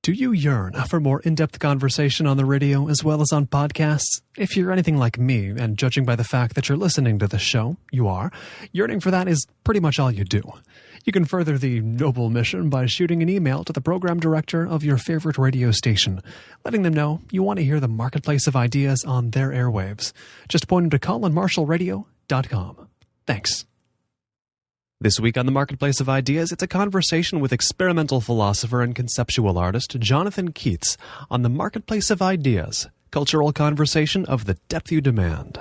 Do you yearn for more in-depth conversation on the radio as well as on podcasts? If you're anything like me, and judging by the fact that you're listening to the show, you are, yearning for that is pretty much all you do. You can further the noble mission by shooting an email to the program director of your favorite radio station, letting them know you want to hear the marketplace of ideas on their airwaves. Just point them to colinmarshallradio.com. Thanks. This week on the Marketplace of Ideas, it's a conversation with experimental philosopher and conceptual artist Jonathon Keats on the Marketplace of Ideas, cultural conversation of the depth you demand.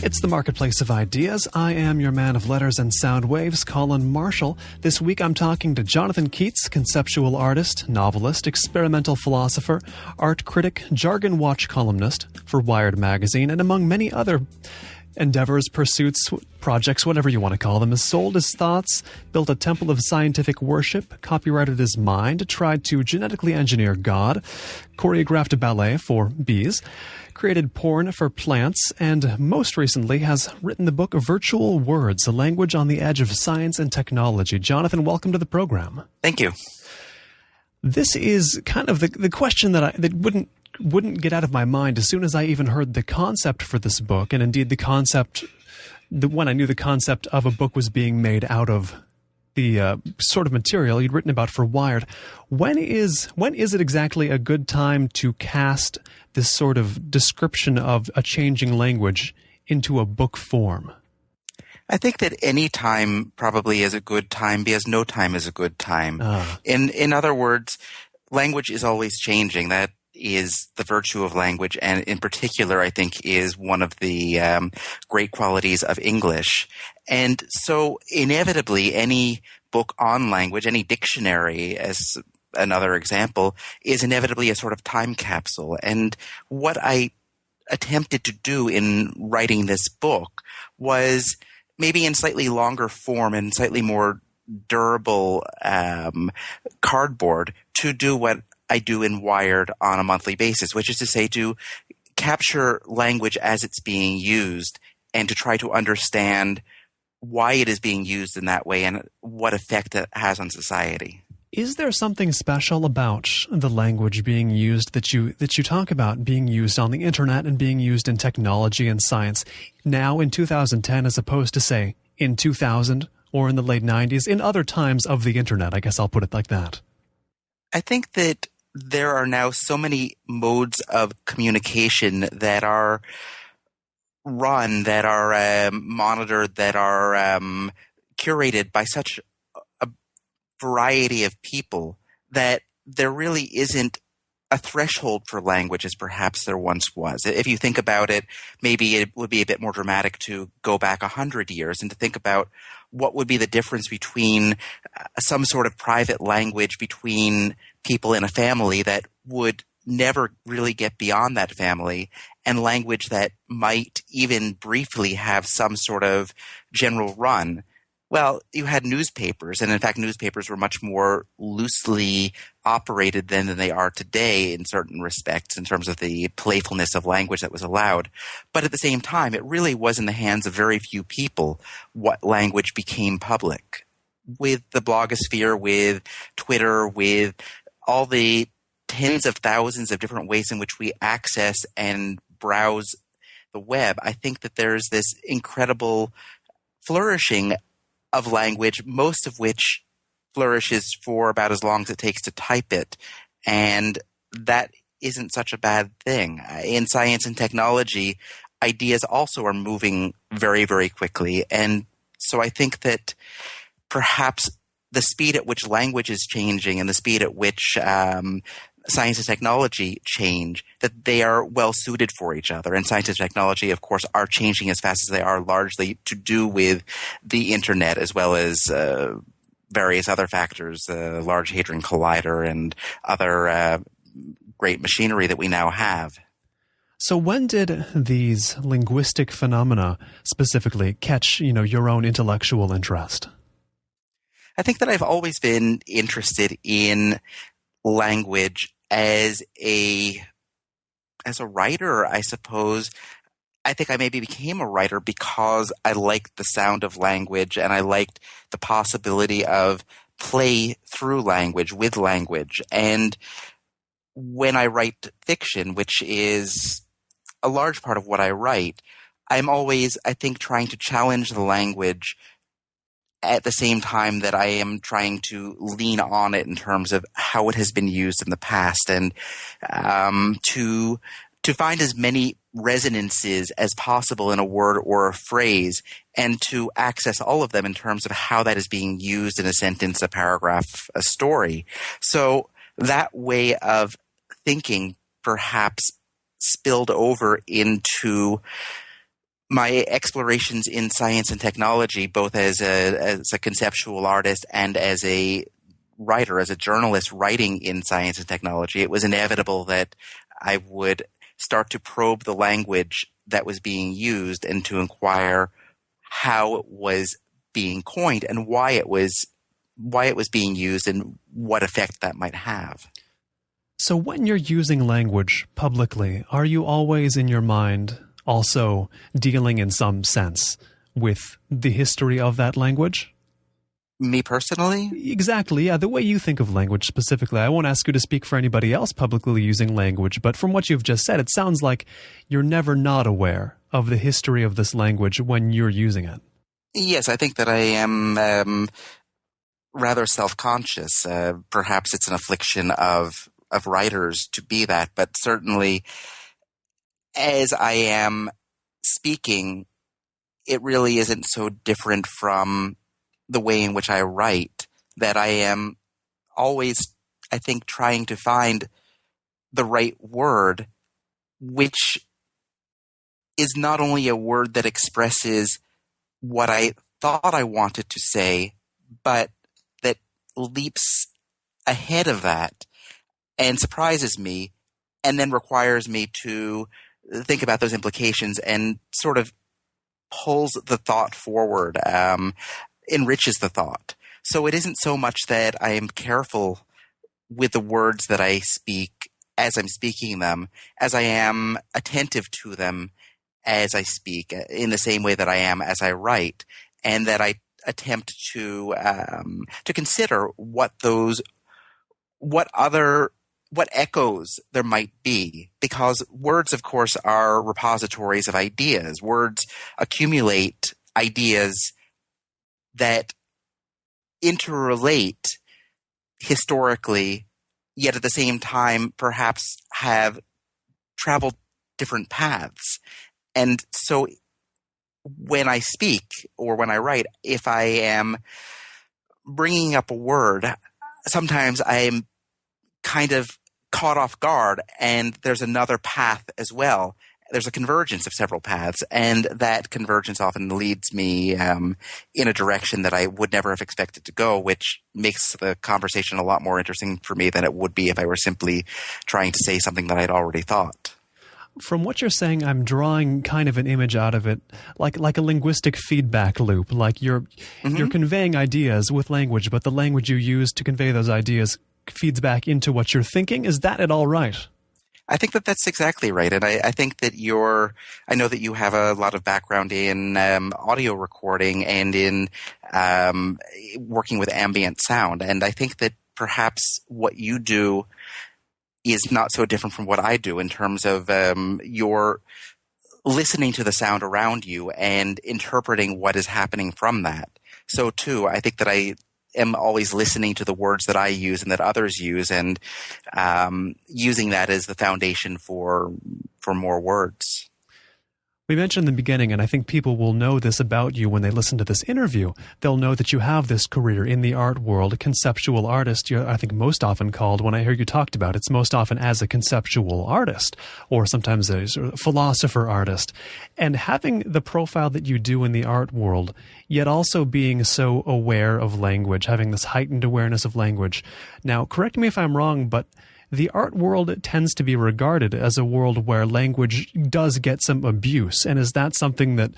It's the Marketplace of Ideas. I am your man of letters and sound waves, Colin Marshall. This week I'm talking to Jonathon Keats, conceptual artist, novelist, experimental philosopher, art critic, jargon watch columnist for Wired magazine, and among many other endeavors, pursuits, projects, whatever you want to call them, has sold his thoughts, built a temple of scientific worship, copyrighted his mind, tried to genetically engineer God, choreographed a ballet for bees, created porn for plants, and most recently has written the book Virtual Words, a language on the edge of science and technology. Jonathon, welcome to the program. Thank you. This is kind of the question that wouldn't get out of my mind as soon as I even heard the concept for this book, and indeed when I knew the concept of a book was being made out of the sort of material you'd written about for Wired. When is it exactly a good time to cast this sort of description of a changing language into a book form? I think that any time probably is a good time because no time is a good time. In other words, language is always changing. That is the virtue of language, and in particular, I think, is one of the great qualities of English. And so inevitably, any book on language, any dictionary, as another example, is inevitably a sort of time capsule. And what I attempted to do in writing this book was maybe in slightly longer form and slightly more durable cardboard to do what I do in Wired on a monthly basis, which is to say to capture language as it's being used and to try to understand why it is being used in that way and what effect it has on society. Is there something special about the language being used that you talk about being used on the internet and being used in technology and science now in 2010 as opposed to, say, in 2000 or in the late 90s, in other times of the internet? I guess I'll put it like that. I think that there are now so many modes of communication that are run, that are monitored, that are curated by such a variety of people that there really isn't a threshold for language as perhaps there once was. If you think about it, maybe it would be a bit more dramatic to go back 100 years and to think about what would be the difference between some sort of private language between people in a family that would never really get beyond that family and language that might even briefly have some sort of general run. Well, you had newspapers, and in fact newspapers were much more loosely operated than they are today in certain respects in terms of the playfulness of language that was allowed. But at the same time, it really was in the hands of very few people what language became public. With the blogosphere, with Twitter, with all the tens of thousands of different ways in which we access and browse the web, I think that there's this incredible flourishing of language, most of which flourishes for about as long as it takes to type it. And that isn't such a bad thing. In science and technology, ideas also are moving very, very quickly. And so I think that perhaps the speed at which language is changing and the speed at which science and technology change, that they are well suited for each other. And science and technology, of course, are changing as fast as they are, largely to do with the internet as well as various other factors, the Large Hadron Collider and other great machinery that we now have. So when did these linguistic phenomena specifically catch, your own intellectual interest? I think that I've always been interested in language as a writer, I suppose. I think I maybe became a writer because I liked the sound of language and I liked the possibility of play through language, with language. And when I write fiction, which is a large part of what I write, I'm always, I think, trying to challenge the language at the same time that I am trying to lean on it in terms of how it has been used in the past, and to find as many resonances as possible in a word or a phrase, and to access all of them in terms of how that is being used in a sentence, a paragraph, a story. So that way of thinking perhaps spilled over into my explorations in science and technology, both as a conceptual artist and as a writer, as a journalist writing in science and technology. It was inevitable that I would start to probe the language that was being used and to inquire how it was being coined and why it was being used and what effect that might have. So when you're using language publicly, are you always in your mind also dealing in some sense with the history of that language? Me personally? Exactly, yeah. The way you think of language specifically. I won't ask you to speak for anybody else publicly using language, but from what you've just said, it sounds like you're never not aware of the history of this language when you're using it. Yes, I think that I am rather self-conscious. Perhaps it's an affliction of writers to be that, but certainly as I am speaking, it really isn't so different from the way in which I write, that I am always, I think, trying to find the right word, which is not only a word that expresses what I thought I wanted to say, but that leaps ahead of that and surprises me, and then requires me to think about those implications and sort of pulls the thought forward, enriches the thought. So it isn't so much that I am careful with the words that I speak as I'm speaking them, as I am attentive to them as I speak, in the same way that I am as I write, and that I attempt to consider what echoes there might be, because words, of course, are repositories of ideas. Words accumulate ideas that interrelate historically, yet at the same time perhaps have traveled different paths. And so when I speak or when I write, if I am bringing up a word, sometimes I'm kind of caught off guard, and there's another path as well. There's a convergence of several paths, and that convergence often leads me in a direction that I would never have expected to go, which makes the conversation a lot more interesting for me than it would be if I were simply trying to say something that I'd already thought. From what you're saying, I'm drawing kind of an image out of it, like a linguistic feedback loop. Like you're conveying ideas with language, but the language you use to convey those ideas feeds back into what you're thinking. Is that at all right? I think that that's exactly right. And I think that I know that you have a lot of background in audio recording and in working with ambient sound. And I think that perhaps what you do is not so different from what I do in terms of your listening to the sound around you and interpreting what is happening from that. So too, I think that I am always listening to the words that I use and that others use, and using that as the foundation for more words. We mentioned in the beginning, and I think people will know this about you when they listen to this interview. They'll know that you have this career in the art world, a conceptual artist. You're, I think, most often called, when I hear you talked about, it's most often as a conceptual artist, or sometimes a sort of philosopher artist. And having the profile that you do in the art world, yet also being so aware of language, having this heightened awareness of language. Now, correct me if I'm wrong, but the art world tends to be regarded as a world where language does get some abuse. And is that something that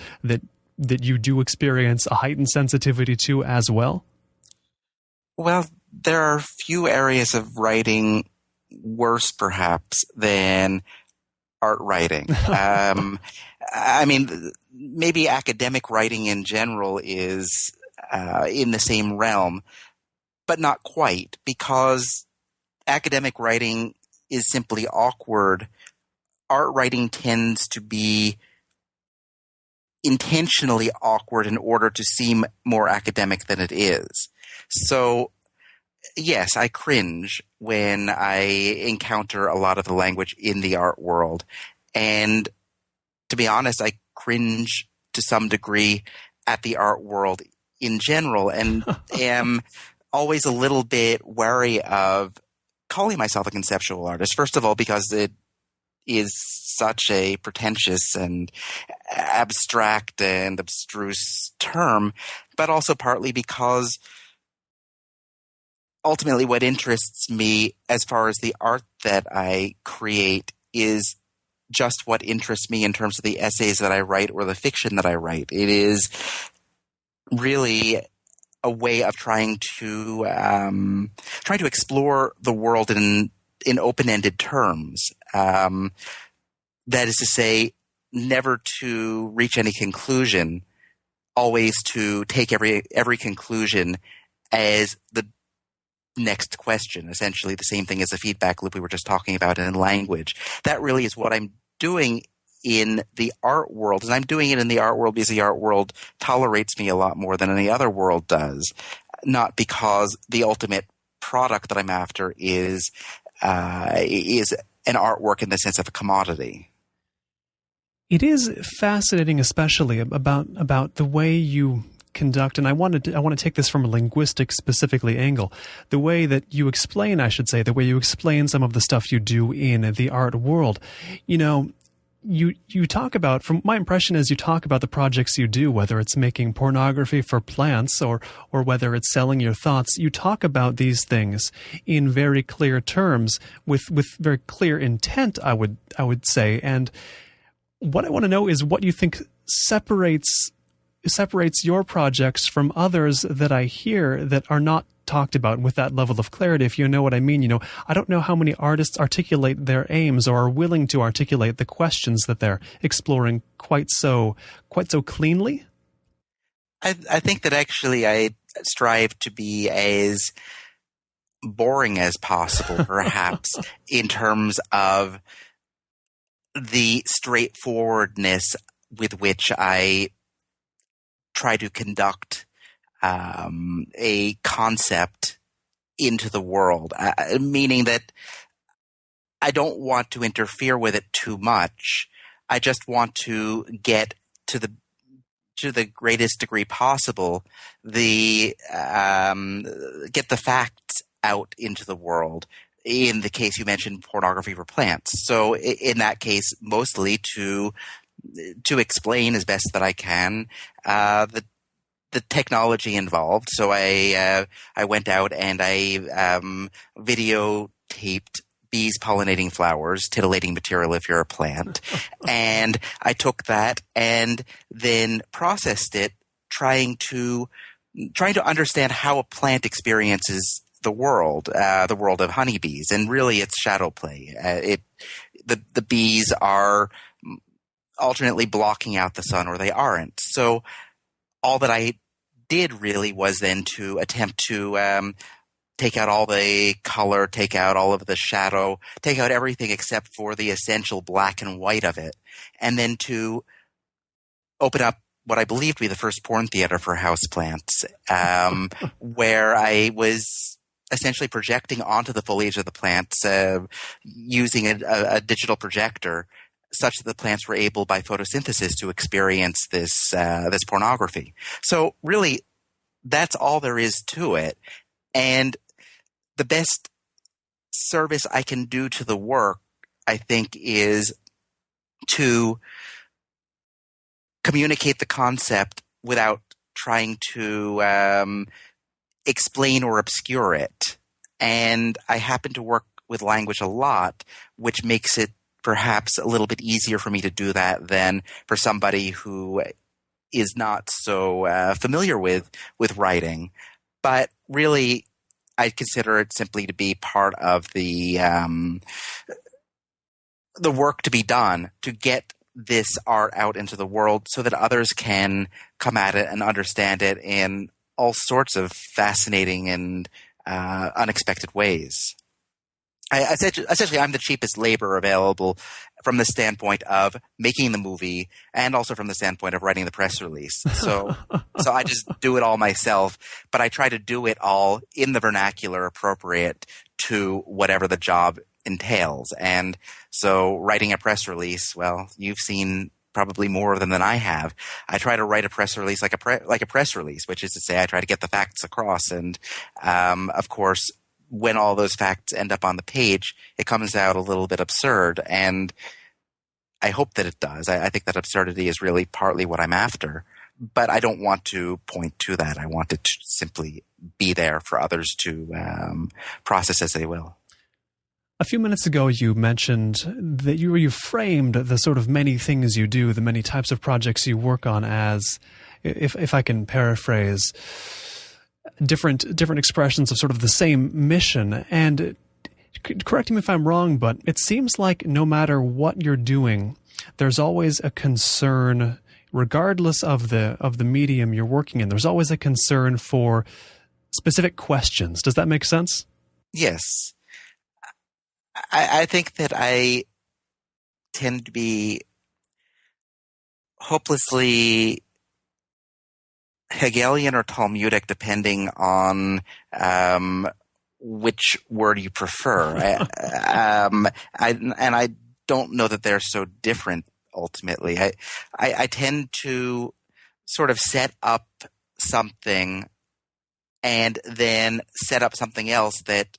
you do experience a heightened sensitivity to as well? Well, there are few areas of writing worse, perhaps, than art writing. I mean, maybe academic writing in general is in the same realm, but not quite, because academic writing is simply awkward. Art writing tends to be intentionally awkward in order to seem more academic than it is. So, yes, I cringe when I encounter a lot of the language in the art world. And to be honest, I cringe to some degree at the art world in general, and am always a little bit wary of calling myself a conceptual artist. First of all, because it is such a pretentious and abstract and abstruse term, but also partly because ultimately what interests me as far as the art that I create is just what interests me in terms of the essays that I write or the fiction that I write. It is really a way of trying to explore the world in open-ended terms. That is to say, never to reach any conclusion, always to take every conclusion as the next question, essentially the same thing as the feedback loop we were just talking about in language. That really is what I'm doing in the art world, and I'm doing it in the art world because the art world tolerates me a lot more than any other world does, not because the ultimate product that I'm after is an artwork in the sense of a commodity. It is fascinating, especially about the way you conduct, and I want to take this from a linguistic specifically angle, the way that you explain, I should say, the way you explain some of the stuff you do in the art world. You know, you talk about, from my impression is you talk about the projects you do, whether it's making pornography for plants or whether it's selling your thoughts. You talk about these things in very clear terms with very clear intent, I would say. And what I want to know is what you think separates your projects from others that I hear that are not talked about with that level of clarity, if you know what I mean. You know, I don't know how many artists articulate their aims or are willing to articulate the questions that they're exploring quite so cleanly. I think that actually I strive to be as boring as possible, perhaps, in terms of the straightforwardness with which I try to conduct a concept into the world, meaning that I don't want to interfere with it too much. I just want to get to the greatest degree possible, get the facts out into the world. In the case you mentioned, pornography for plants. So in that case, mostly to explain as best that I can the technology involved. So I went out and I videotaped bees pollinating flowers, titillating material if you're a plant. And I took that and then processed it, trying to understand how a plant experiences the world of honeybees. And really it's shadow play. The bees are alternately blocking out the sun or they aren't. So all that I did really was then to attempt to take out all the color, take out all of the shadow, take out everything except for the essential black and white of it, and then to open up what I believe to be the first porn theater for houseplants, where I was essentially projecting onto the foliage of the plants using a digital projector, such that the plants were able, by photosynthesis, to experience this pornography. So really, that's all there is to it. And the best service I can do to the work, I think, is to communicate the concept without trying to explain or obscure it. And I happen to work with language a lot, which makes it perhaps a little bit easier for me to do that than for somebody who is not so familiar with writing. But really, I consider it simply to be part of the work to be done to get this art out into the world so that others can come at it and understand it in all sorts of fascinating and unexpected ways. Essentially, I'm the cheapest labor available from the standpoint of making the movie and also from the standpoint of writing the press release. So I just do it all myself, but I try to do it all in the vernacular appropriate to whatever the job entails. And so writing a press release, well, you've seen probably more of them than I have. I try to write a press release like a press release, which is to say I try to get the facts across. And of course, when all those facts end up on the page, it comes out a little bit absurd. And I hope that it does. I think that absurdity is really partly what I'm after. But I don't want to point to that. I want it to simply be there for others to process as they will. A few minutes ago, you mentioned that you framed the sort of many things you do, the many types of projects you work on as, if I can paraphrase, different expressions of sort of the same mission. And correct me if I'm wrong, but it seems like no matter what you're doing, there's always a concern, regardless of the medium you're working in. There's always a concern for specific questions. Does that make sense? Yes. I think that I tend to be hopelessly Hegelian or Talmudic, depending on which word you prefer. I don't know that they're so different ultimately. I tend to sort of set up something and then set up something else that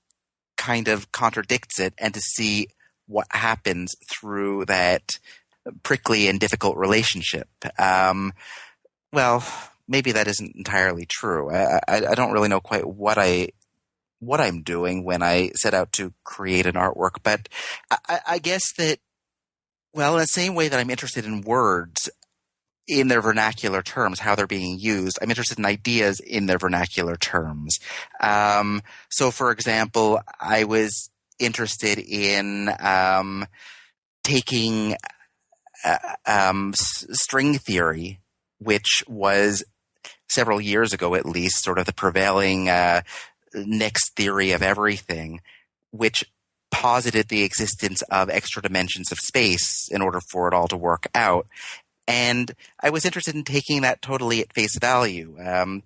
kind of contradicts it, and to see what happens through that prickly and difficult relationship. Well, maybe that isn't entirely true. I don't really know quite what I'm doing when I set out to create an artwork, but I guess that, well, in the same way that I'm interested in words in their vernacular terms, how they're being used, I'm interested in ideas in their vernacular terms. So, for example, I was interested in taking string theory, which was several years ago at least sort of the prevailing next theory of everything, which posited the existence of extra dimensions of space in order for it all to work out. And I was interested in taking that totally at face value,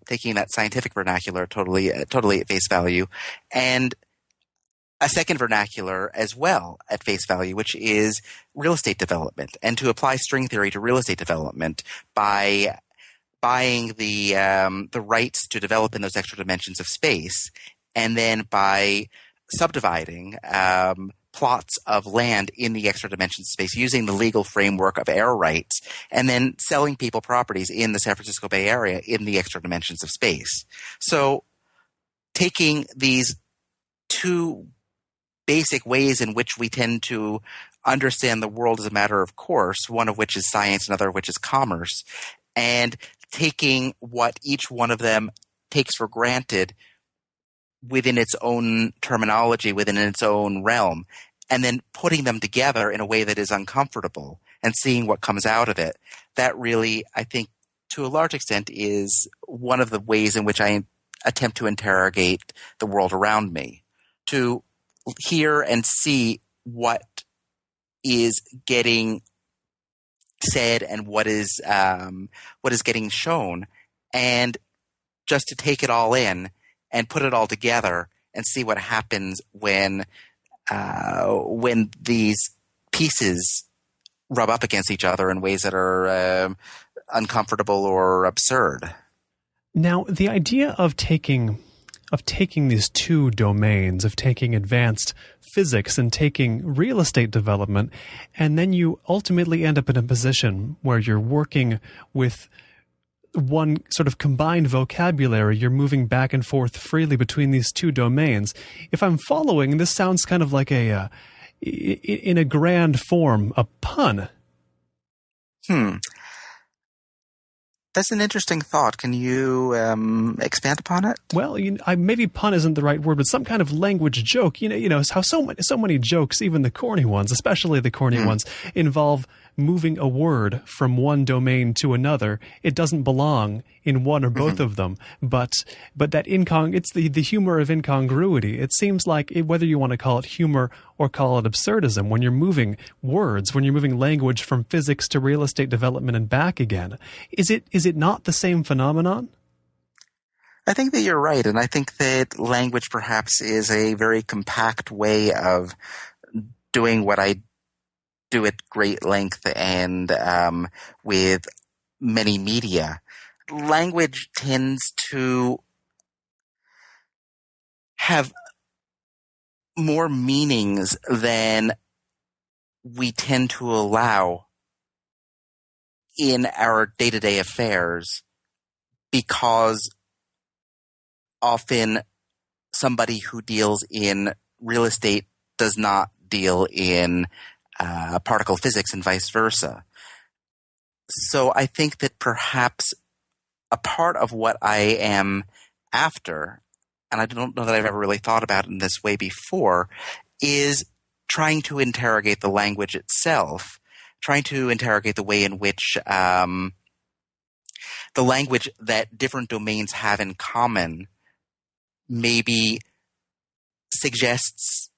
taking that scientific vernacular totally at face value, and a second vernacular as well at face value, which is real estate development, and to apply string theory to real estate development by buying the rights to develop in those extra dimensions of space, and then by subdividing plots of land in the extra dimension space using the legal framework of air rights, and then selling people properties in the San Francisco Bay Area in the extra dimensions of space. So taking these two basic ways in which we tend to understand the world as a matter of course, one of which is science, another of which is commerce, and taking what each one of them takes for granted within its own terminology, within its own realm, and then putting them together in a way that is uncomfortable and seeing what comes out of it. That really, I think, to a large extent, is one of the ways in which I attempt to interrogate the world around me, to hear and see what is getting said and what is getting shown, and just to take it all in and put it all together and see what happens when these pieces rub up against each other in ways that are uncomfortable or absurd. Now, the idea of taking these two domains, of taking advanced physics and taking real estate development, and then you ultimately end up in a position where you're working with one sort of combined vocabulary. You're moving back and forth freely between these two domains. If I'm following, this sounds kind of like in a grand form, a pun. That's an interesting thought. Can you expand upon it? Well, maybe pun isn't the right word, but some kind of language joke. You know how so many jokes, even the corny ones, especially the corny ones, involve moving a word from one domain to another. It doesn't belong in one or both of them, but that it's the humor of incongruity. It seems like whether you want to call it humor or call it absurdism, when you're moving words, when you're moving language from physics to real estate development and back again, is it not the same phenomenon? I think that you're right, and I think that language perhaps is a very compact way of doing what I do at great length and with many media. Language tends to have more meanings than we tend to allow in our day-to-day affairs, because often somebody who deals in real estate does not deal in particle physics and vice versa. So I think that perhaps a part of what I am after, and I don't know that I've ever really thought about it in this way before, is trying to interrogate the language itself, trying to interrogate the way in which the language that different domains have in common maybe suggests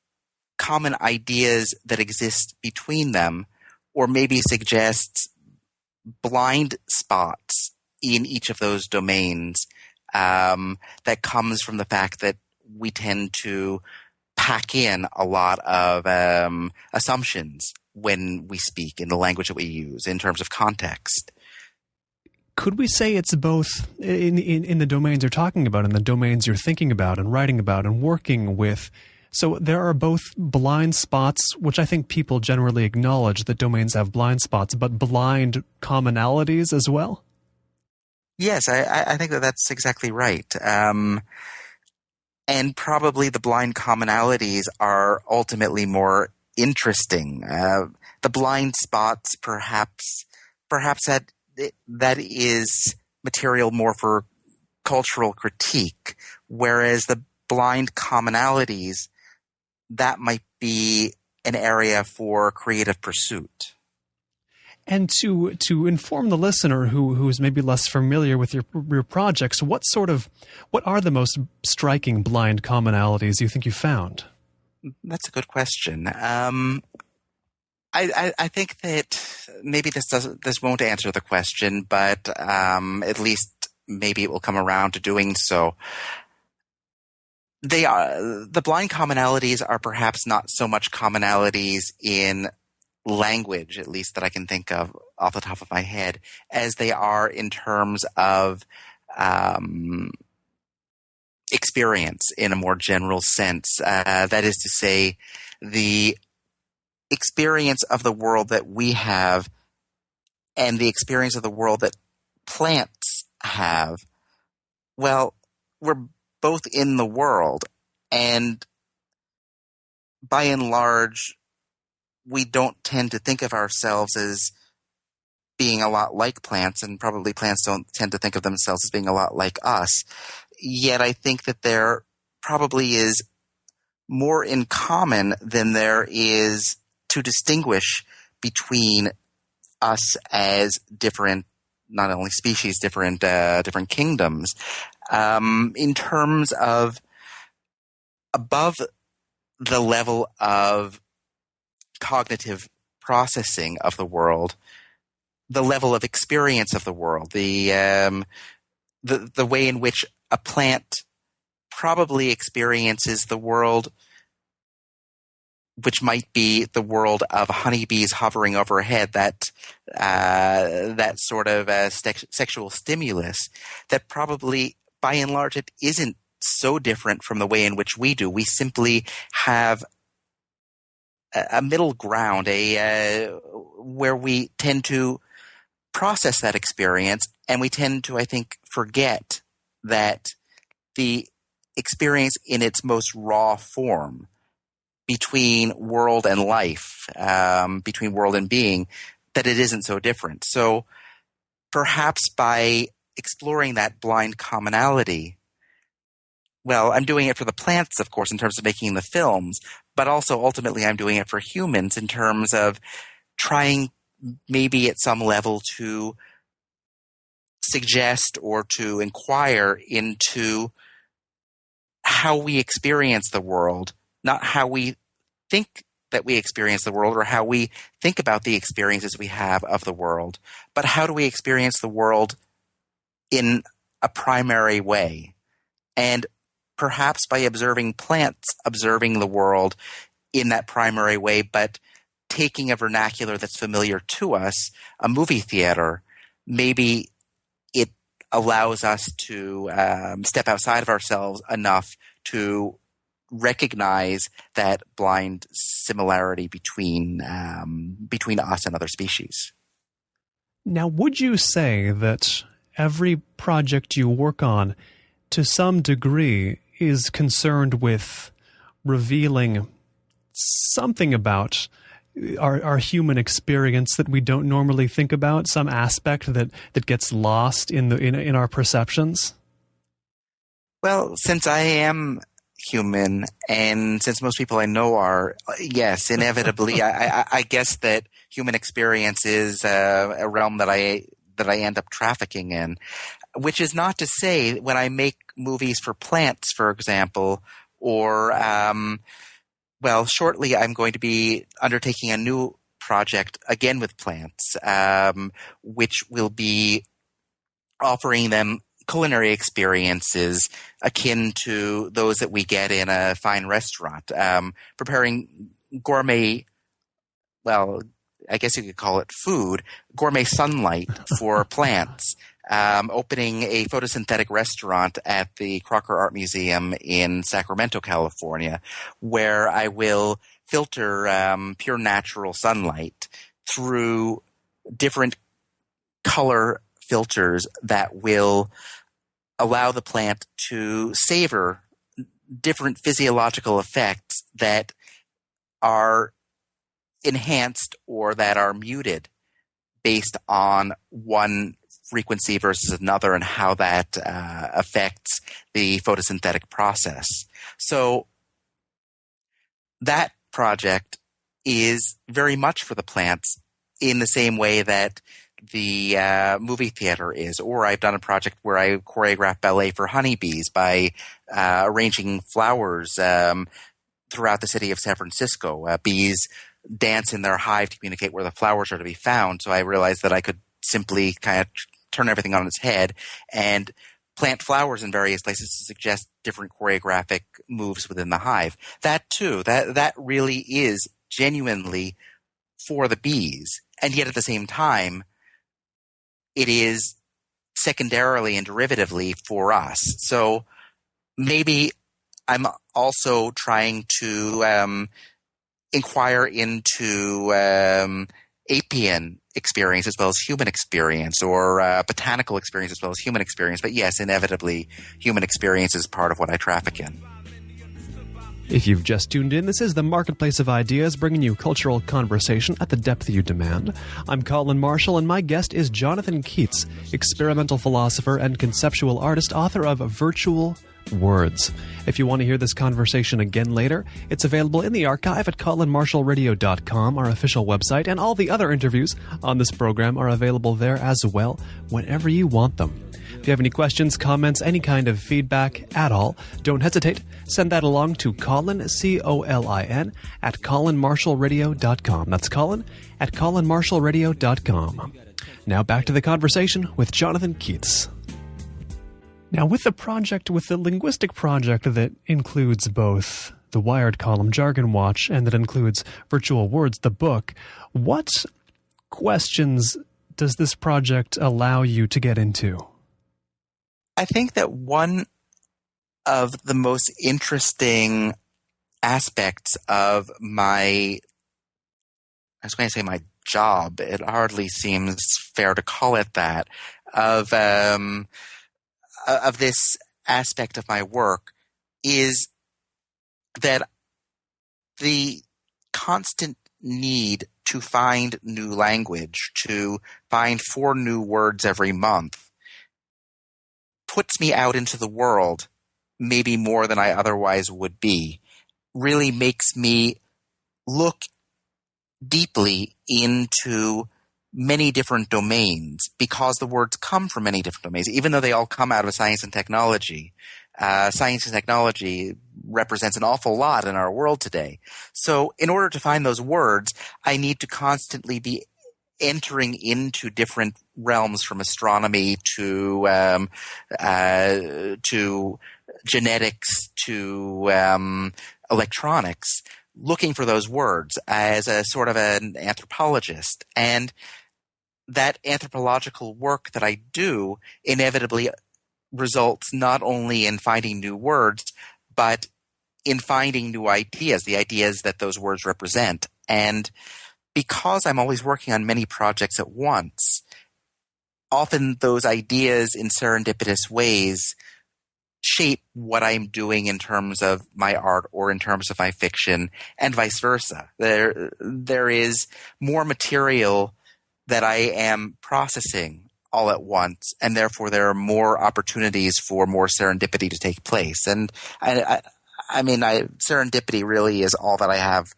common ideas that exist between them, or maybe suggests blind spots in each of those domains that comes from the fact that we tend to pack in a lot of assumptions when we speak in the language that we use in terms of context. Could we say it's both in the domains you're talking about, in the domains you're thinking about and writing about and working with? So there are both blind spots, which I think people generally acknowledge that domains have blind spots, but blind commonalities as well? Yes, I think that that's exactly right. And probably the blind commonalities are ultimately more interesting. The blind spots, perhaps that is material more for cultural critique, whereas the blind commonalities, that might be an area for creative pursuit. And to inform the listener who is maybe less familiar with your projects, what are the most striking blind commonalities you think you found? That's a good question. I think that maybe this won't answer the question, but at least maybe it will come around to doing so. The blind commonalities are perhaps not so much commonalities in language, at least that I can think of off the top of my head, as they are in terms of experience in a more general sense. That is to say, the experience of the world that we have and the experience of the world that plants have. Well, we're both in the world, and by and large, we don't tend to think of ourselves as being a lot like plants, and probably plants don't tend to think of themselves as being a lot like us. Yet I think that there probably is more in common than there is to distinguish between us as different, not only species, different kingdoms. In terms of above the level of cognitive processing of the world, the level of experience of the world, the way in which a plant probably experiences the world, which might be the world of honeybees hovering overhead, that sort of sexual stimulus, that probably by and large it isn't so different from the way in which we do. We simply have a middle ground, where we tend to process that experience And we tend to, I think, forget that the experience in its most raw form between world and life, between world and being, that it isn't so different. So perhaps by exploring that blind commonality, well, I'm doing it for the plants, of course, in terms of making the films, but also ultimately I'm doing it for humans in terms of trying maybe at some level to suggest or to inquire into how we experience the world, not how we think that we experience the world or how we think about the experiences we have of the world, but how do we experience the world in a primary way? And perhaps by observing plants, observing the world in that primary way, but taking a vernacular that's familiar to us, a movie theater, maybe it allows us to step outside of ourselves enough to recognize that blind similarity between us and other species. Now, would you say that every project you work on, to some degree, is concerned with revealing something about our human experience that we don't normally think about, some aspect that gets lost in our perceptions? Well, since I am human, and since most people I know are, yes, inevitably, I guess that human experience is a realm that I end up trafficking in. Which is not to say when I make movies for plants, for example, or shortly I'm going to be undertaking a new project again with plants, which will be offering them culinary experiences akin to those that we get in a fine restaurant, preparing gourmet, well, I guess you could call it food, gourmet sunlight for plants, opening a photosynthetic restaurant at the Crocker Art Museum in Sacramento, California, where I will filter pure natural sunlight through different color filters that will allow the plant to savor different physiological effects that are enhanced or that are muted based on one frequency versus another and how that affects the photosynthetic process. So that project is very much for the plants in the same way that the movie theater is. Or I've done a project where I choreograph ballet for honeybees by arranging flowers throughout the city of San Francisco. Bees dance in their hive to communicate where the flowers are to be found. So I realized that I could simply kind of turn everything on its head and plant flowers in various places to suggest different choreographic moves within the hive. That too, that really is genuinely for the bees. And yet at the same time, it is secondarily and derivatively for us. So maybe I'm also trying to inquire into apian experience as well as human experience, or botanical experience as well as human experience. But yes, inevitably, human experience is part of what I traffic in. If you've just tuned in, this is the Marketplace of Ideas, bringing you cultural conversation at the depth you demand. I'm Colin Marshall, and my guest is Jonathon Keats, experimental philosopher and conceptual artist, author of Virtual Words. If you want to hear this conversation again later, it's available in the archive at colinmarshallradio.com, our official website, and all the other interviews on this program are available there as well, whenever you want them. If you have any questions, comments, any kind of feedback at all, don't hesitate. Send that along to Colin, C-O-L-I-N, at colinmarshallradio.com. That's Colin at colinmarshallradio.com. Now back to the conversation with Jonathon Keats. Now, with the linguistic project that includes both the Wired Column Jargon Watch and that includes Virtual Words, the book, what questions does this project allow you to get into? I think that one of the most interesting aspects of my job, it hardly seems fair to call it that, of this aspect of my work is that the constant need to find new language, to find 4 new words every month, puts me out into the world maybe more than I otherwise would be, really makes me look deeply into many different domains because the words come from many different domains, even though they all come out of science and technology. Science and technology represents an awful lot in our world today. So in order to find those words, I need to constantly be entering into different realms, from astronomy to genetics to electronics, looking for those words as a sort of an anthropologist. And that anthropological work that I do inevitably results not only in finding new words, but in finding new ideas, the ideas that those words represent. And because I'm always working on many projects at once, often those ideas in serendipitous ways shape what I'm doing in terms of my art or in terms of my fiction, and vice versa. There is more material that I am processing all at once, and therefore there are more opportunities for more serendipity to take place. And serendipity really is all that I have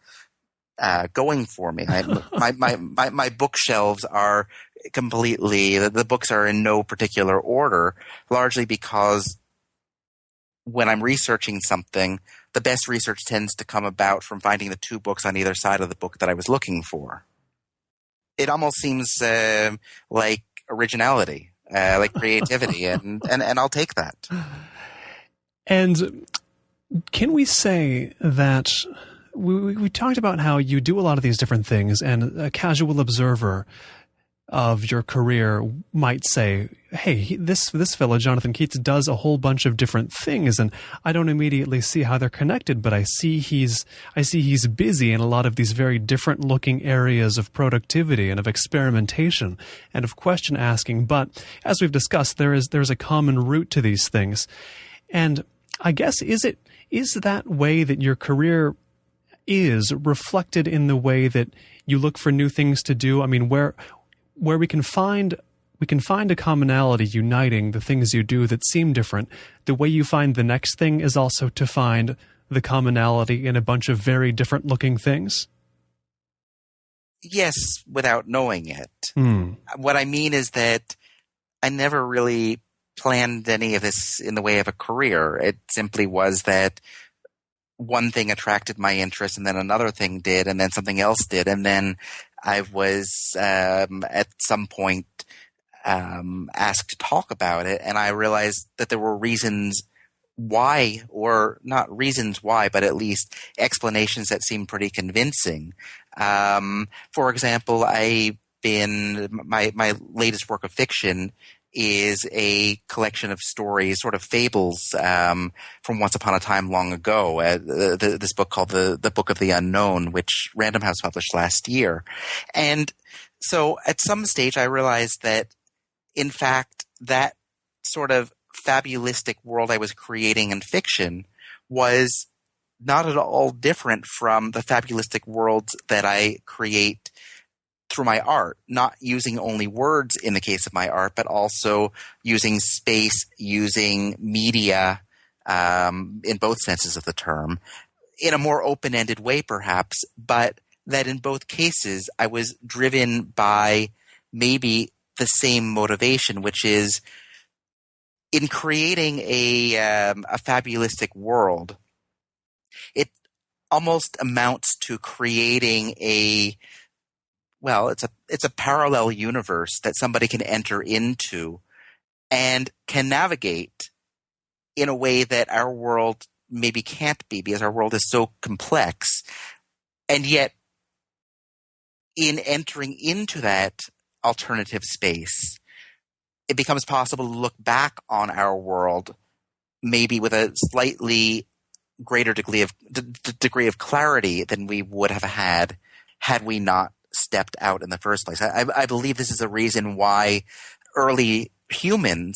going for me. My bookshelves are completely, the books are in no particular order, largely because when I'm researching something, the best research tends to come about from finding the 2 books on either side of the book that I was looking for. It almost seems like originality, like creativity, and I'll take that. And can we say that we talked about how you do a lot of these different things, and a casual observer of your career might say, hey, this fellow, Jonathon Keats, does a whole bunch of different things, and I don't immediately see how they're connected, but I see he's busy in a lot of these very different looking areas of productivity and of experimentation and of question asking. But as we've discussed, there's a common root to these things. And I guess, is that way that your career is reflected in the way that you look for new things to do? I mean, where we can find a commonality uniting the things you do that seem different, the way you find the next thing is also to find the commonality in a bunch of very different looking things? Yes, without knowing it. Hmm. What I mean is that I never really planned any of this in the way of a career. It simply was that one thing attracted my interest, and then another thing did, and then something else did, and then I was at some point asked to talk about it, and I realized that there were reasons why, or not reasons why, but at least explanations that seemed pretty convincing. For example, my latest work of fiction is a collection of stories, sort of fables from once upon a time long ago. This book called The Book of the Unknown, which Random House published last year. And so at some stage I realized that, in fact, that sort of fabulistic world I was creating in fiction was not at all different from the fabulistic worlds that I create through my art, not using only words in the case of my art, but also using space, using media, in both senses of the term, in a more open-ended way perhaps, but that in both cases I was driven by maybe the same motivation, which is in creating a fabulistic world, it almost amounts to creating it's a parallel universe that somebody can enter into and can navigate in a way that our world maybe can't be, because our world is so complex. And yet, in entering into that alternative space, it becomes possible to look back on our world maybe with a slightly greater degree of clarity than we would have had we not stepped out in the first place. I believe this is a reason why early humans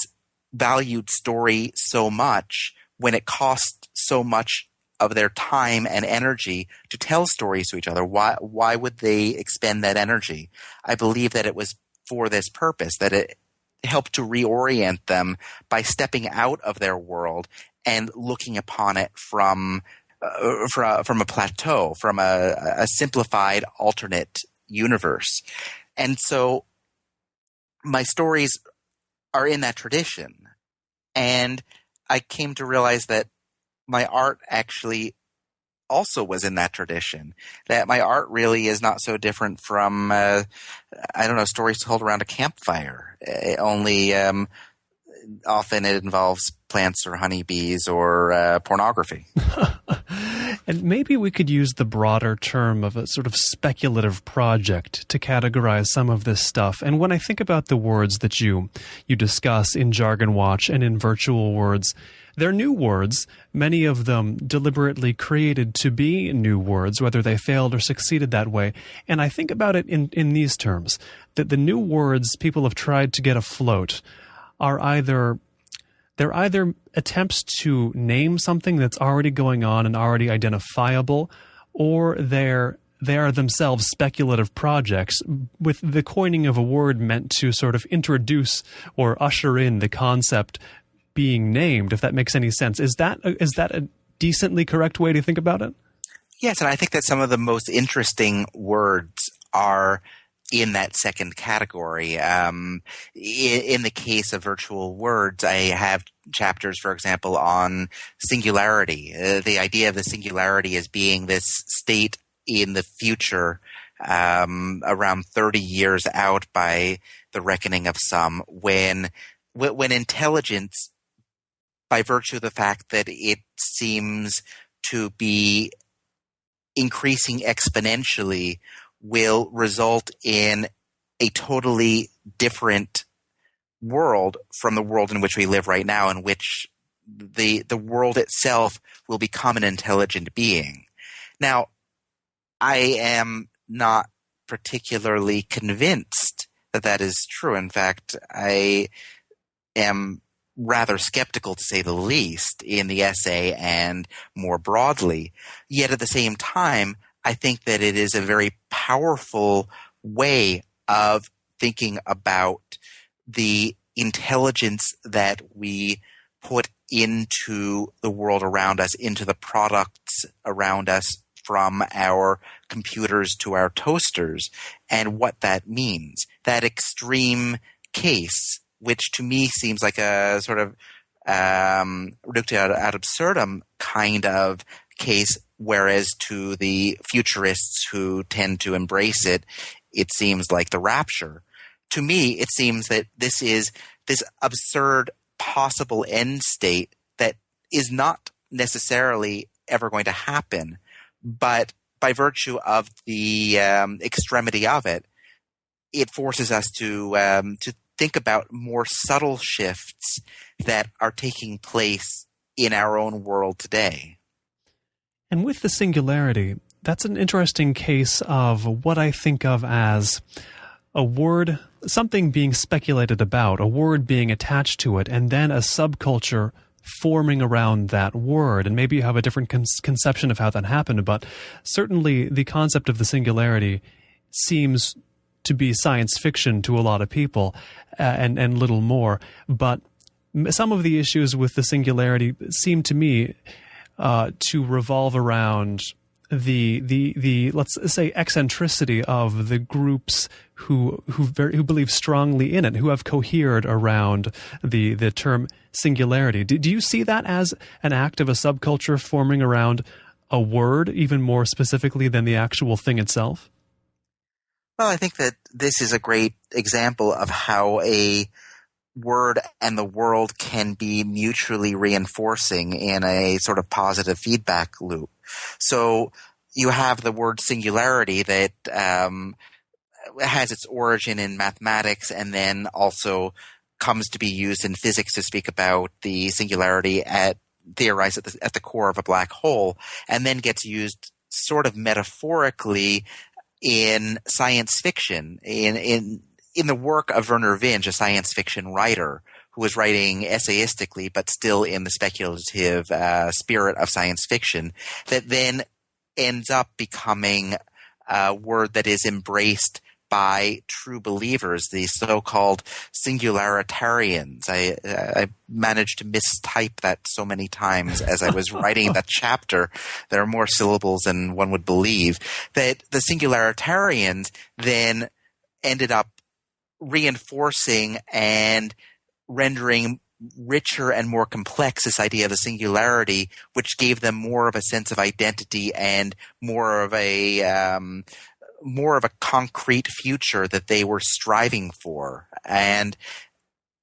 valued story so much when it cost so much of their time and energy to tell stories to each other. Why would they expend that energy? I believe that it was for this purpose, that it helped to reorient them by stepping out of their world and looking upon it from a plateau, from a simplified alternate universe. And so my stories are in that tradition. And I came to realize that my art actually also was in that tradition, that my art really is not so different from, stories told around a campfire. Only often it involves plants or honeybees or pornography. And maybe we could use the broader term of a sort of speculative project to categorize some of this stuff. And when I think about the words that you discuss in Jargon Watch and in Virtual Words, they're new words, many of them deliberately created to be new words, whether they failed or succeeded that way. And I think about it in these terms, that the new words people have tried to get afloat are either attempts to name something that's already going on and already identifiable, or they are themselves speculative projects with the coining of a word meant to sort of introduce or usher in the concept being named, if that makes any sense. Is that a decently correct way to think about it? Yes, and I think that some of the most interesting words are in that second category. In the case of Virtual Words, I have chapters, for example, on singularity. The idea of the singularity as being this state in the future, around 30 years out by the reckoning of some, when intelligence, by virtue of the fact that it seems to be increasing exponentially, will result in a totally different world from the world in which we live right now, in which the world itself will become an intelligent being. Now, I am not particularly convinced that that is true. In fact, I am rather skeptical, to say the least, in the essay and more broadly. Yet at the same time, I think that it is a very powerful way of thinking about the intelligence that we put into the world around us, into the products around us, from our computers to our toasters, and what that means. That extreme case, which to me seems like a sort of reductio ad absurdum kind of case, whereas to the futurists who tend to embrace it, it seems like the rapture. To me, it seems that this is this absurd possible end state that is not necessarily ever going to happen, but by virtue of the extremity of it, it forces us to think about more subtle shifts that are taking place in our own world today. And with the singularity, that's an interesting case of what I think of as a word, something being speculated about, a word being attached to it, and then a subculture forming around that word. And maybe you have a different conception of how that happened, but certainly the concept of the singularity seems to be science fiction to a lot of people, and little more. But some of the issues with the singularity seem to me to revolve around the let's say eccentricity of the groups who believe strongly in it, who have cohered around the term singularity. Do you see that as an act of a subculture forming around a word, even more specifically than the actual thing itself? Well, I think that this is a great example of how a word and the world can be mutually reinforcing in a sort of positive feedback loop. So you have the word singularity that has its origin in mathematics and then also comes to be used in physics to speak about the singularity theorized at the core of a black hole, and then gets used sort of metaphorically in science fiction, in the work of Werner Vinge, a science fiction writer who was writing essayistically but still in the speculative spirit of science fiction, that then ends up becoming a word that is embraced by true believers, the so-called singularitarians. I managed to mistype that so many times as I was writing that chapter. There are more syllables than one would believe. That the singularitarians then ended up reinforcing and rendering richer and more complex this idea of the singularity, which gave them more of a sense of identity and more of a concrete future that they were striving for. And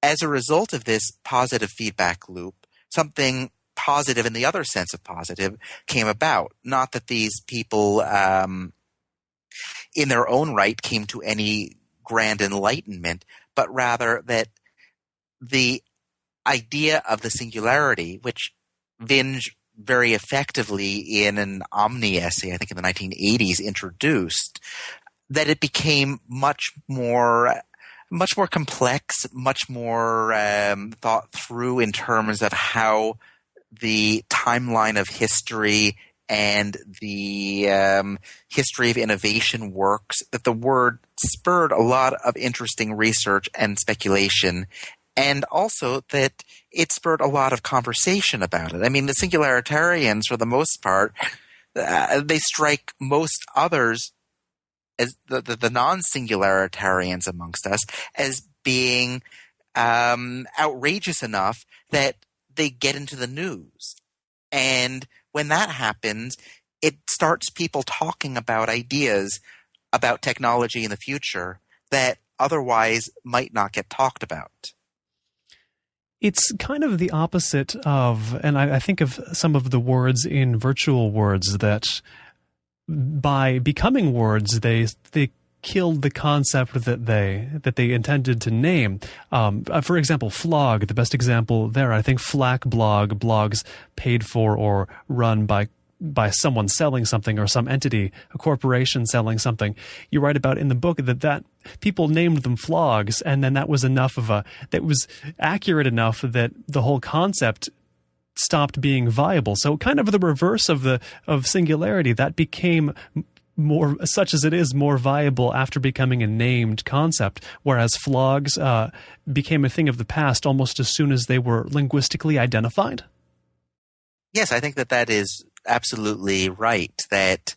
as a result of this positive feedback loop, something positive in the other sense of positive came about. Not that these people in their own right came to any grand enlightenment, but rather that the idea of the singularity, which Vinge very effectively in an Omni essay, I think in the 1980s, introduced, that it became much more complex, much more thought through in terms of how the timeline of history and the history of innovation works, that the word spurred a lot of interesting research and speculation, and also that it spurred a lot of conversation about it. I mean, the singularitarians, for the most part, they strike most others, as the non-singularitarians amongst us, as being outrageous enough that they get into the news. And when that happens, it starts people talking about ideas about technology in the future that otherwise might not get talked about. It's kind of the opposite of, and I think of some of the words in virtual words that by becoming words, they killed the concept that they intended to name. For example, flog, the best example there. I think FLAC blogs paid for or run by someone selling something or some entity, a corporation selling something. You write about in the book that people named them flogs, and then that was that was accurate enough that the whole concept stopped being viable. So kind of the reverse of singularity, that became more, such as it is, more viable after becoming a named concept, whereas flogs became a thing of the past almost as soon as they were linguistically identified. Yes, I think that is absolutely right, that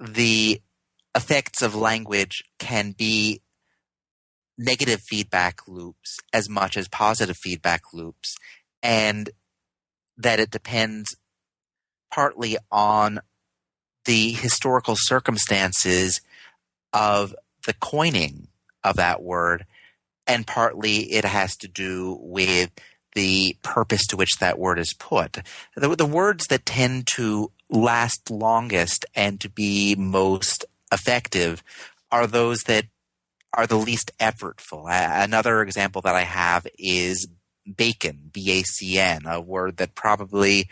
the effects of language can be negative feedback loops as much as positive feedback loops, and that it depends partly on the historical circumstances of the coining of that word, and partly it has to do with the purpose to which that word is put. The words that tend to last longest and to be most effective are those that are the least effortful. Another example that I have is bacon, B-A-C-N, a word that probably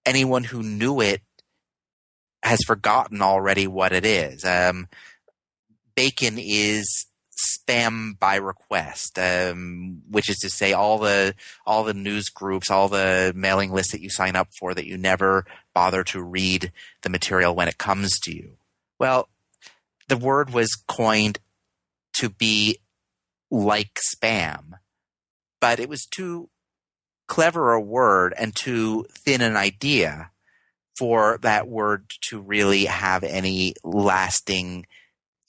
anyone who knew it has forgotten already what it is. Bacon is spam by request, which is to say all the news groups, all the mailing lists that you sign up for that you never bother to read the material when it comes to you. Well, the word was coined to be like spam, but it was too clever a word and too thin an idea for that word to really have any lasting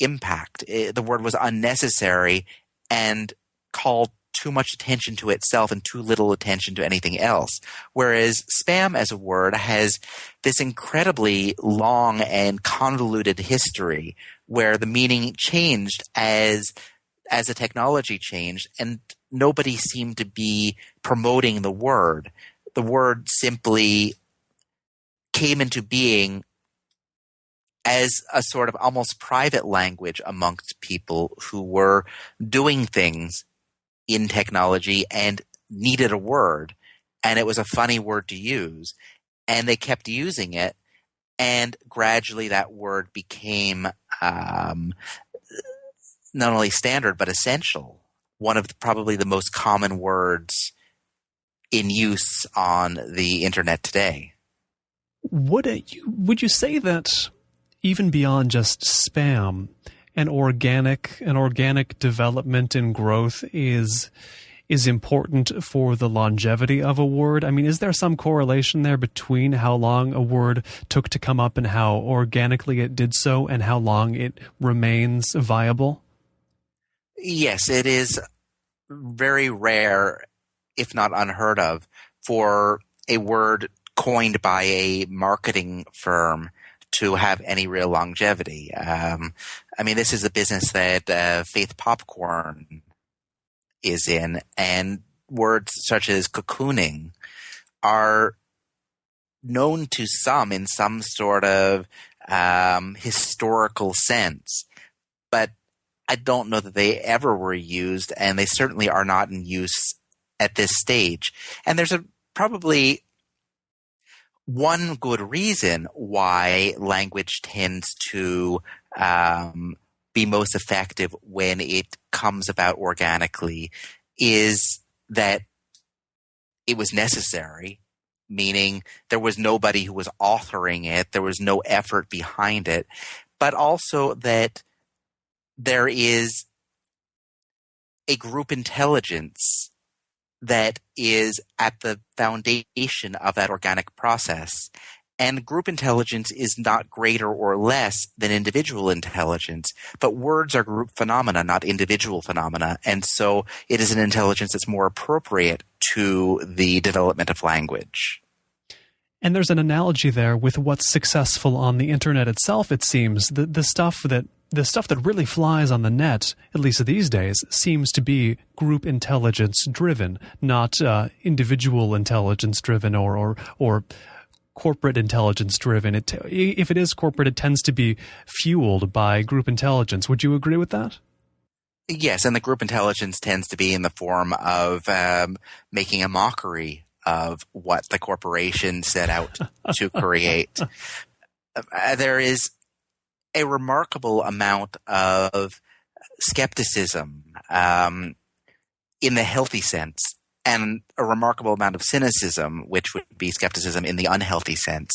impact. The word was unnecessary and called too much attention to itself and too little attention to anything else. Whereas spam as a word has this incredibly long and convoluted history where the meaning changed as the technology changed, and nobody seemed to be promoting the word. The word simply came into being as a sort of almost private language amongst people who were doing things in technology and needed a word, and it was a funny word to use, and they kept using it, And gradually that word became not only standard, but essential. One of probably the most common words in use on the internet today. Would you say that even beyond just spam, an organic development and growth is important for the longevity of a word? I mean, is there some correlation there between how long a word took to come up and how organically it did so and how long it remains viable? Yes, it is very rare, if not unheard of, for a word coined by a marketing firm to have any real longevity. I mean, this is a business that Faith Popcorn is in, and words such as cocooning are known to some in some sort of historical sense, but I don't know that they ever were used, and they certainly are not in use at this stage. And there's probably one good reason why language tends to be most effective when it comes about organically is that it was necessary, meaning there was nobody who was authoring it, there was no effort behind it, but also that there is a group intelligence that is at the foundation of that organic process. And group intelligence is not greater or less than individual intelligence, but words are group phenomena, not individual phenomena. And so it is an intelligence that's more appropriate to the development of language. And there's an analogy there with what's successful on the internet itself, it seems. The stuff that really flies on the net, at least these days, seems to be group intelligence driven, not individual intelligence driven or corporate intelligence driven. If it is corporate, it tends to be fueled by group intelligence. Would you agree with that? Yes, and the group intelligence tends to be in the form of making a mockery of what the corporation set out to create. There is a remarkable amount of skepticism in the healthy sense, and a remarkable amount of cynicism, which would be skepticism in the unhealthy sense,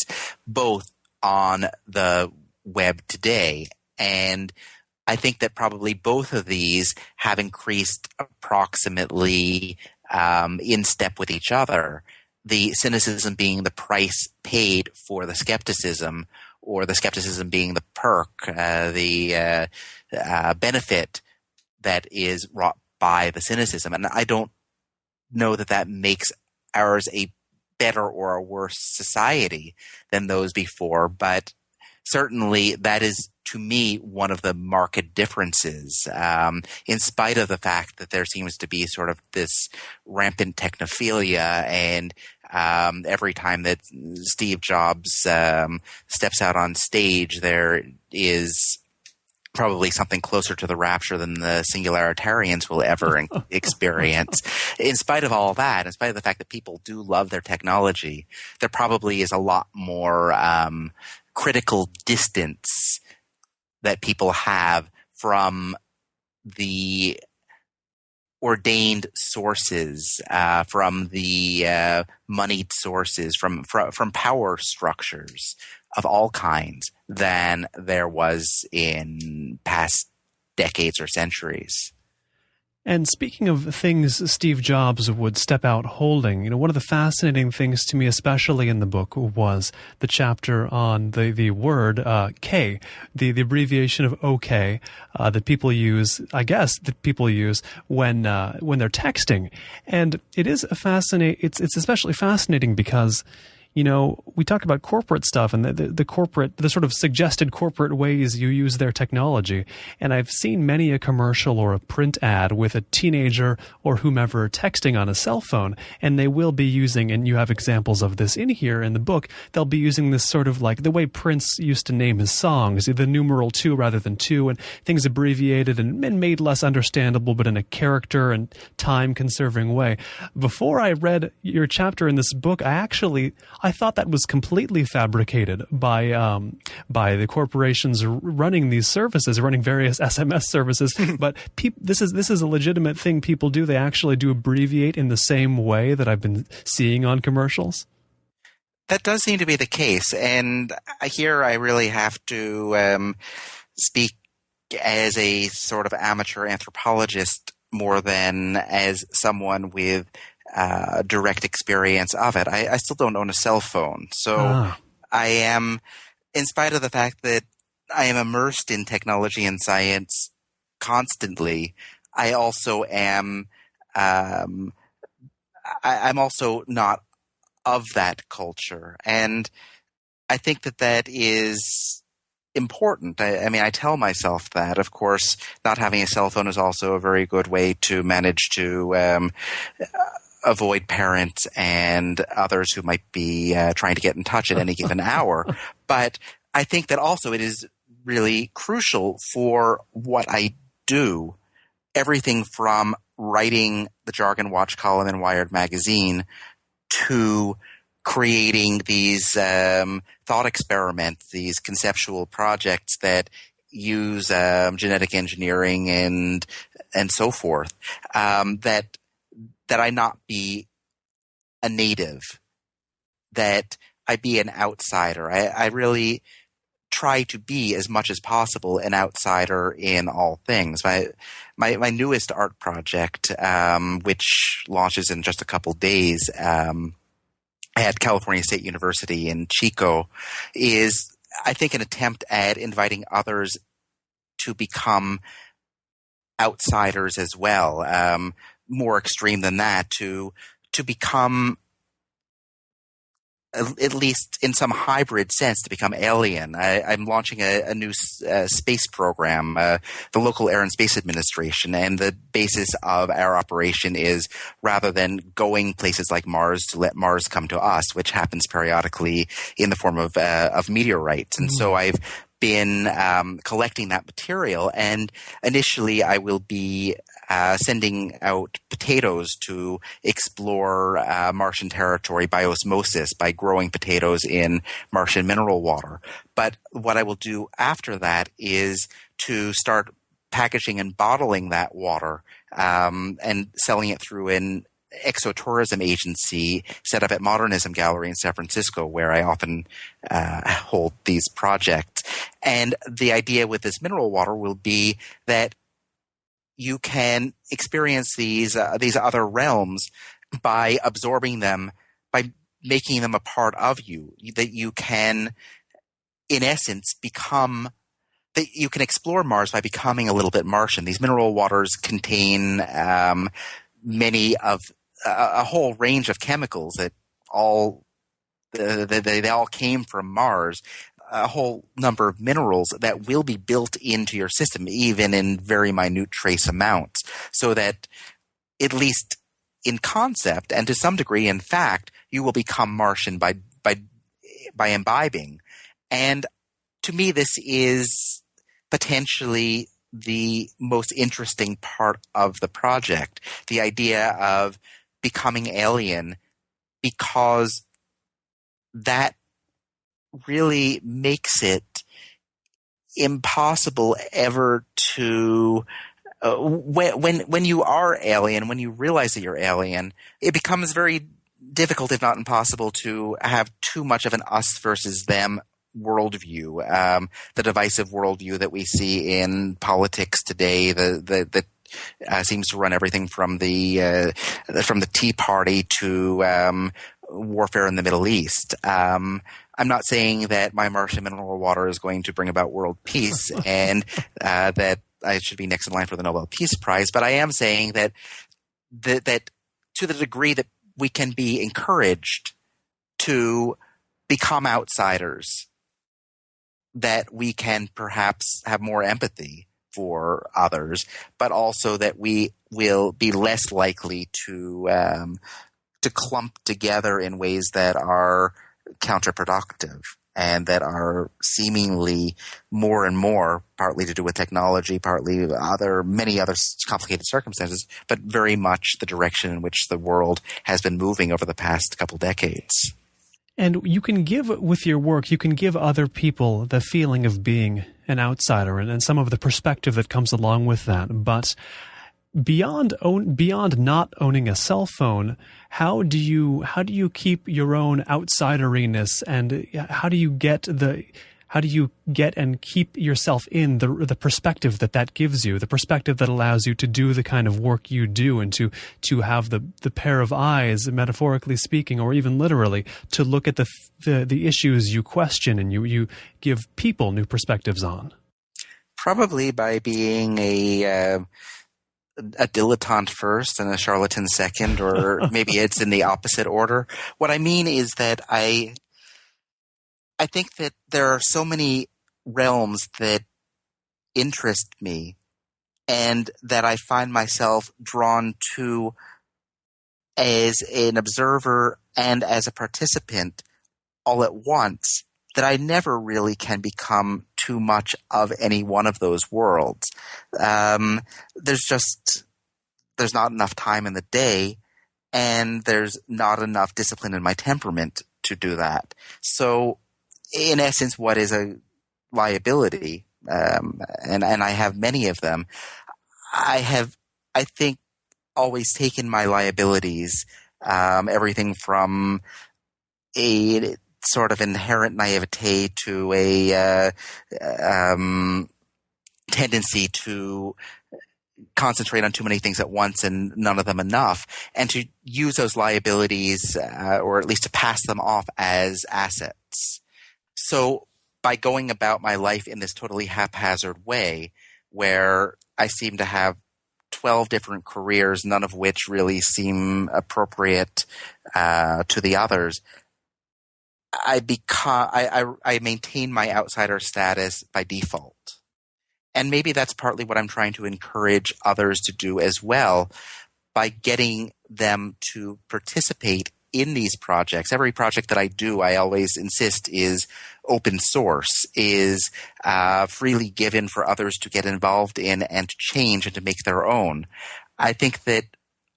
both on the web today. And I think that probably both of these have increased approximately in step with each other. The cynicism being the price paid for the skepticism, or the skepticism being the perk, the benefit that is wrought by the cynicism. And I don't know that makes ours a better or a worse society than those before, but certainly that is, to me, one of the marked differences, in spite of the fact that there seems to be sort of this rampant technophilia, and every time that Steve Jobs steps out on stage, there is probably something closer to the rapture than the singularitarians will ever experience. In spite of all that, in spite of the fact that people do love their technology, there probably is a lot more critical distance that people have from the ordained sources, from the moneyed sources, from power structures of all kinds than there was in past decades or centuries. And speaking of things Steve Jobs would step out holding, one of the fascinating things to me, especially in the book, was the chapter on the word K, the abbreviation of OK, that people use, I guess, when they're texting. And it is it's especially fascinating because we talk about corporate stuff and the sort of suggested corporate ways you use their technology. And I've seen many a commercial or a print ad with a teenager or whomever texting on a cell phone, and they will be using, and you have examples of this in here in the book, they'll be using this sort of like the way Prince used to name his songs, the numeral 2 rather than 2, and things abbreviated and made less understandable, but in a character and time-conserving way. Before I read your chapter in this book, I thought that was completely fabricated by the corporations running these services, running various SMS services. But this is a legitimate thing people do. They actually do abbreviate in the same way that I've been seeing on commercials. That does seem to be the case, and here I really have to speak as a sort of amateur anthropologist more than as someone with direct experience of it. I still don't own a cell phone, so I am, in spite of the fact that I am immersed in technology and science constantly, I also am I'm also not of that culture. And I think that is important. I mean, I tell myself that. Of course, not having a cell phone is also a very good way to manage to avoid parents and others who might be trying to get in touch at any given hour. But I think that also it is really crucial for what I do. Everything from writing the Jargon Watch column in Wired magazine to creating these thought experiments, these conceptual projects that use genetic engineering and so forth, that I not be a native, that I be an outsider. I really try to be, as much as possible, an outsider in all things. My newest art project, which launches in just a couple days, at California State University in Chico, is, I think, an attempt at inviting others to become outsiders as well. More extreme than that, to become, at least in some hybrid sense, to become alien. I'm launching a new space program, the local Air and Space Administration, and the basis of our operation is, rather than going places like Mars, to let Mars come to us, which happens periodically in the form of meteorites. And so I've been collecting that material, and initially I will be sending out potatoes to explore Martian territory by osmosis, by growing potatoes in Martian mineral water. But what I will do after that is to start packaging and bottling that water and selling it through an exotourism agency set up at Modernism Gallery in San Francisco, where I often hold these projects. And the idea with this mineral water will be that you can experience these other realms by absorbing them, by making them a part of you, that you can, in essence, that you can explore Mars by becoming a little bit Martian. These mineral waters contain many of a whole range of chemicals that they all came from Mars. A whole number of minerals that will be built into your system, even in very minute trace amounts, so that, at least in concept and to some degree in fact, you will become Martian by imbibing. And to me, this is potentially the most interesting part of the project, the idea of becoming alien, because that really makes it impossible ever to when you are alien, when you realize that you're alien, it becomes very difficult, if not impossible, to have too much of an us versus them worldview, the divisive worldview that we see in politics today, that seems to run everything from the Tea Party to warfare in the Middle East. I'm not saying that my Martian mineral water is going to bring about world peace and that I should be next in line for the Nobel Peace Prize, but I am saying that to the degree that we can be encouraged to become outsiders, that we can perhaps have more empathy for others, but also that we will be less likely to clump together in ways that are counterproductive and that are seemingly more and more, partly to do with technology, partly many other complicated circumstances, but very much the direction in which the world has been moving over the past couple decades. And you can give, with your work, you can give other people the feeling of being an outsider and some of the perspective that comes along with that. But beyond not owning a cell phone, how do you keep your own outsideriness, and how do you get and keep yourself in the perspective that gives you, the perspective that allows you to do the kind of work you do, and to have the pair of eyes, metaphorically speaking, or even literally, to look at the issues you question and you give people new perspectives on? Probably by being a dilettante first and a charlatan second, or maybe it's in the opposite order. What I mean is that I think that there are so many realms that interest me and that I find myself drawn to as an observer and as a participant all at once, that I never really can become too much of any one of those worlds. There's not enough time in the day, and there's not enough discipline in my temperament to do that. So in essence, what is a liability, and I have many of them, I think, always taken my liabilities, everything from a sort of inherent naivete to a tendency to concentrate on too many things at once and none of them enough, and to use those liabilities, or at least to pass them off as assets. So by going about my life in this totally haphazard way, where I seem to have 12 different careers, none of which really seem appropriate to the others, I maintain my outsider status by default. And maybe that's partly what I'm trying to encourage others to do as well, by getting them to participate in these projects. Every project that I do, I always insist is open source, is freely given for others to get involved in and to change and to make their own. I think that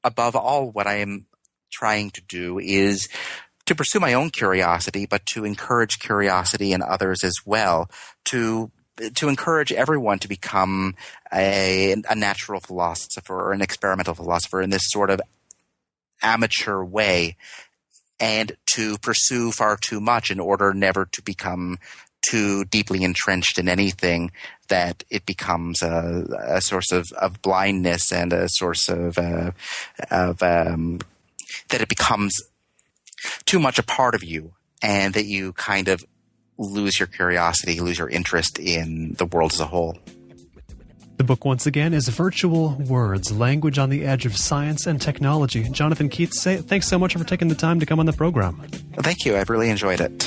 above all, what I am trying to do is to pursue my own curiosity, but to encourage curiosity in others as well, to encourage everyone to become a natural philosopher or an experimental philosopher in this sort of amateur way, and to pursue far too much in order never to become too deeply entrenched in anything that it becomes a source of blindness, and a source of that it becomes too much a part of you, and that you kind of lose your curiosity, lose your interest in the world as a whole. The book, once again, is Virtual Words, Language on the Edge of Science and Technology. Jonathon Keats, thanks so much for taking the time to come on the program. Well, thank you. I've really enjoyed it.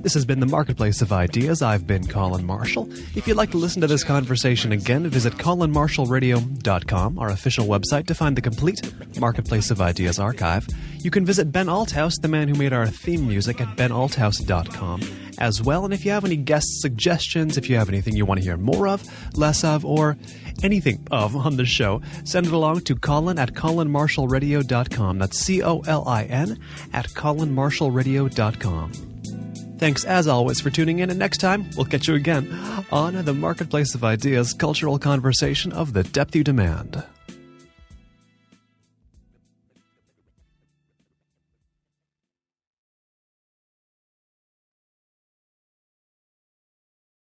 This has been the Marketplace of Ideas. I've been Colin Marshall. If you'd like to listen to this conversation again, visit colinmarshallradio.com, our official website, to find the complete Marketplace of Ideas archive. You can visit Ben Althouse, the man who made our theme music, at benalthouse.com as well. And if you have any guest suggestions, if you have anything you want to hear more of, less of, or anything of on the show, send it along to Colin at colinmarshallradio.com. That's COLIN at colinmarshallradio.com. Thanks, as always, for tuning in, and next time, we'll catch you again on the Marketplace of Ideas, cultural conversation of the depth you demand.